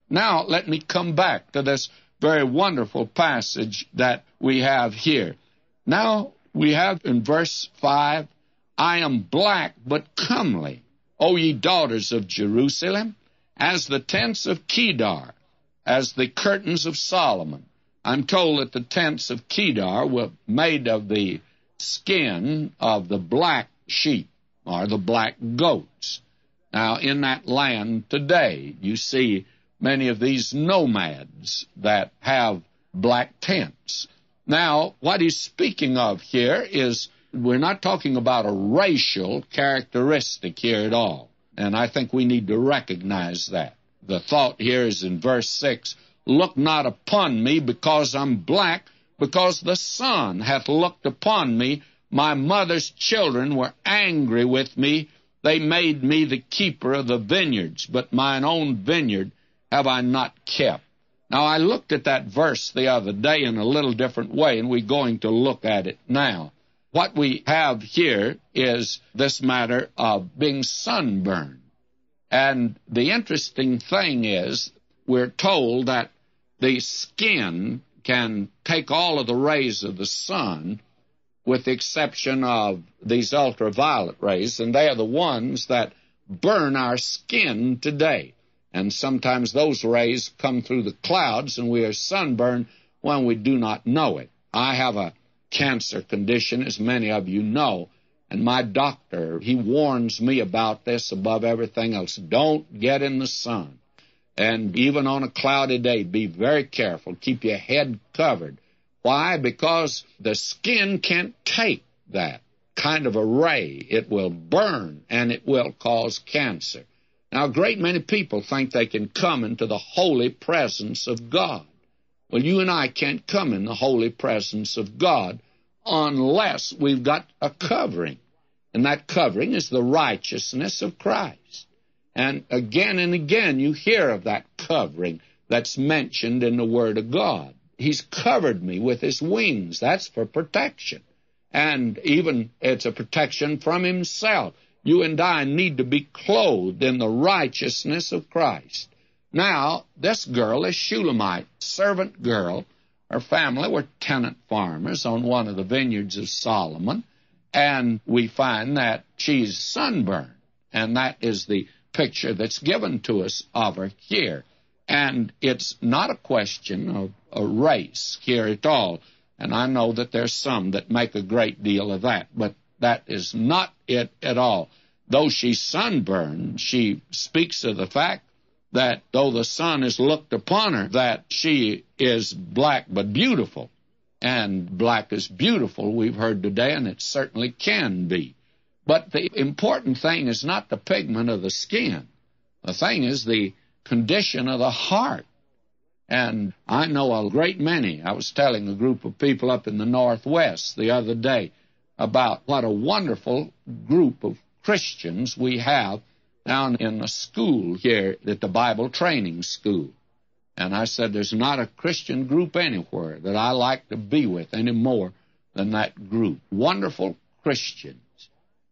Now, let me come back to this very wonderful passage that we have here. Now, we have in verse 5, I am black but comely, O ye daughters of Jerusalem, as the tents of Kedar, as the curtains of Solomon. I'm told that the tents of Kedar were made of the skin of the black sheep, or the black goats. Now, in that land today, you see many of these nomads that have black tents. Now, what he's speaking of here is, we're not talking about a racial characteristic here at all. And I think we need to recognize that. The thought here is in verse 6, look not upon me because I'm black, because the sun hath looked upon me. My mother's children were angry with me. They made me the keeper of the vineyards, but mine own vineyard have I not kept. Now, I looked at that verse the other day in a little different way, and we're going to look at it now. What we have here is this matter of being sunburned. And the interesting thing is, we're told that the skin can take all of the rays of the sun, with the exception of these ultraviolet rays, and they are the ones that burn our skin today. And sometimes those rays come through the clouds, and we are sunburned when we do not know it. I have a cancer condition, as many of you know, and my doctor, he warns me about this above everything else. Don't get in the sun. And even on a cloudy day, be very careful. Keep your head covered. Why? Because the skin can't take that kind of a ray. It will burn, and it will cause cancer. Now, a great many people think they can come into the holy presence of God. Well, you and I can't come in the holy presence of God unless we've got a covering. And that covering is the righteousness of Christ. And again, you hear of that covering that's mentioned in the Word of God. He's covered me with His wings. That's for protection. And even it's a protection from Himself. You and I need to be clothed in the righteousness of Christ. Now, this girl is Shulamite, servant girl. Her family were tenant farmers on one of the vineyards of Solomon. And we find that she's sunburned. And that is the picture that's given to us of her here. And it's not a question of a race here at all. And I know that there's some that make a great deal of that, but that is not it at all. Though she's sunburned, she speaks of the fact that though the sun has looked upon her, that she is black but beautiful. And black is beautiful, we've heard today, and it certainly can be. But the important thing is not the pigment of the skin. The thing is the condition of the heart. And I know a great many. I was telling a group of people up in the Northwest the other day about what a wonderful group of Christians we have down in the school here at the Bible Training School. And I said, there's not a Christian group anywhere that I like to be with any more than that group. Wonderful Christians.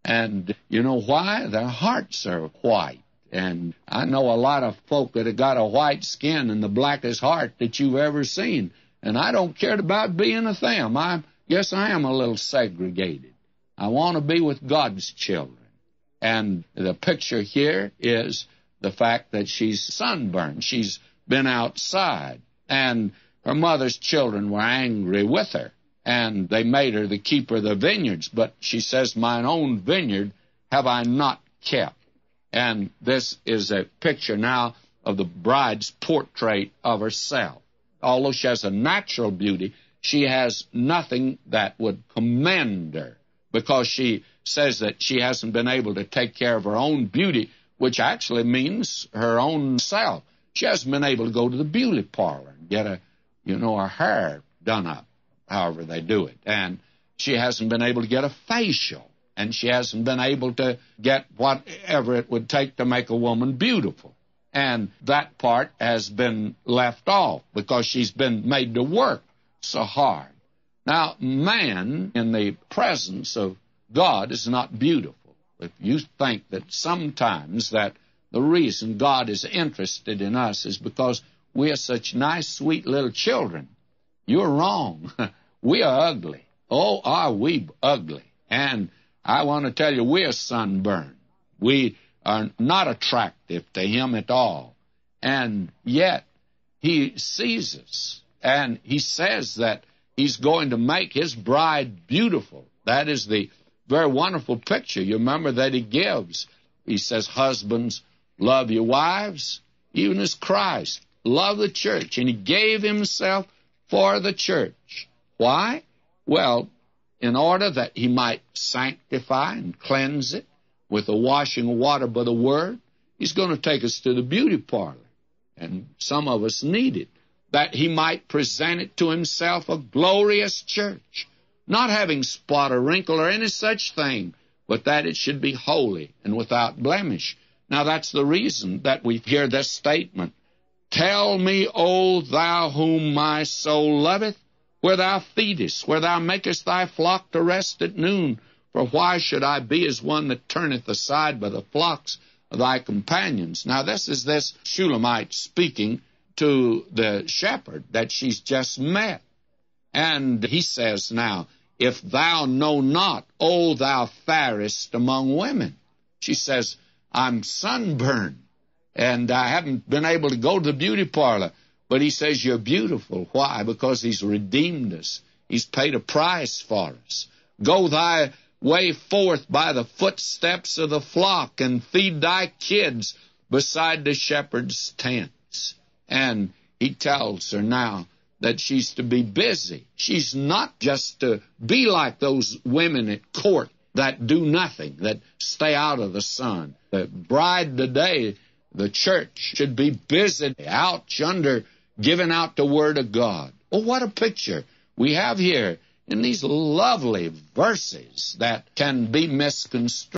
And you know why? Their hearts are white. And I know a lot of folk that have got a white skin and the blackest heart that you've ever seen. And I don't care about being with them. I guess I am a little segregated. I want to be with God's children. And the picture here is the fact that she's sunburned. She's been outside. And her mother's children were angry with her. And they made her the keeper of the vineyards. But she says, mine own vineyard have I not kept. And this is a picture now of the bride's portrait of herself. Although she has a natural beauty, she has nothing that would commend her, because she says that she hasn't been able to take care of her own beauty, which actually means her own self. She hasn't been able to go to the beauty parlor and get her hair done up, however they do it. And she hasn't been able to get a facial. And she hasn't been able to get whatever it would take to make a woman beautiful. And that part has been left off because she's been made to work so hard. Now, man in the presence of God is not beautiful. If you think that sometimes that the reason God is interested in us is because we are such nice, sweet little children. You're wrong. We are ugly. Oh, are we ugly? And I want to tell you, we are sunburned. We are not attractive to Him at all. And yet, He sees us, and He says that He's going to make His bride beautiful. That is the very wonderful picture, you remember, that He gives. He says, husbands, love your wives, even as Christ loved the church, and He gave Himself for the church. Why? Well, in order that He might sanctify and cleanse it with the washing of water by the Word. He's going to take us to the beauty parlor, and some of us need it, that He might present it to Himself a glorious church, not having spot or wrinkle or any such thing, but that it should be holy and without blemish. Now, that's the reason that we hear this statement, tell me, O thou whom my soul loveth, where thou feedest, where thou makest thy flock to rest at noon. For why should I be as one that turneth aside by the flocks of thy companions? Now, this is this Shulamite speaking to the shepherd that she's just met. And he says now, if thou know not, O thou fairest among women. She says, I'm sunburned, and I haven't been able to go to the beauty parlor. But he says, you're beautiful. Why? Because He's redeemed us. He's paid a price for us. Go thy way forth by the footsteps of the flock, and feed thy kids beside the shepherd's tents. And he tells her now that she's to be busy. She's not just to be like those women at court that do nothing, that stay out of the sun. The bride today, the church, should be busy out yonder giving out the Word of God. Oh, what a picture we have here in these lovely verses that can be misconstrued.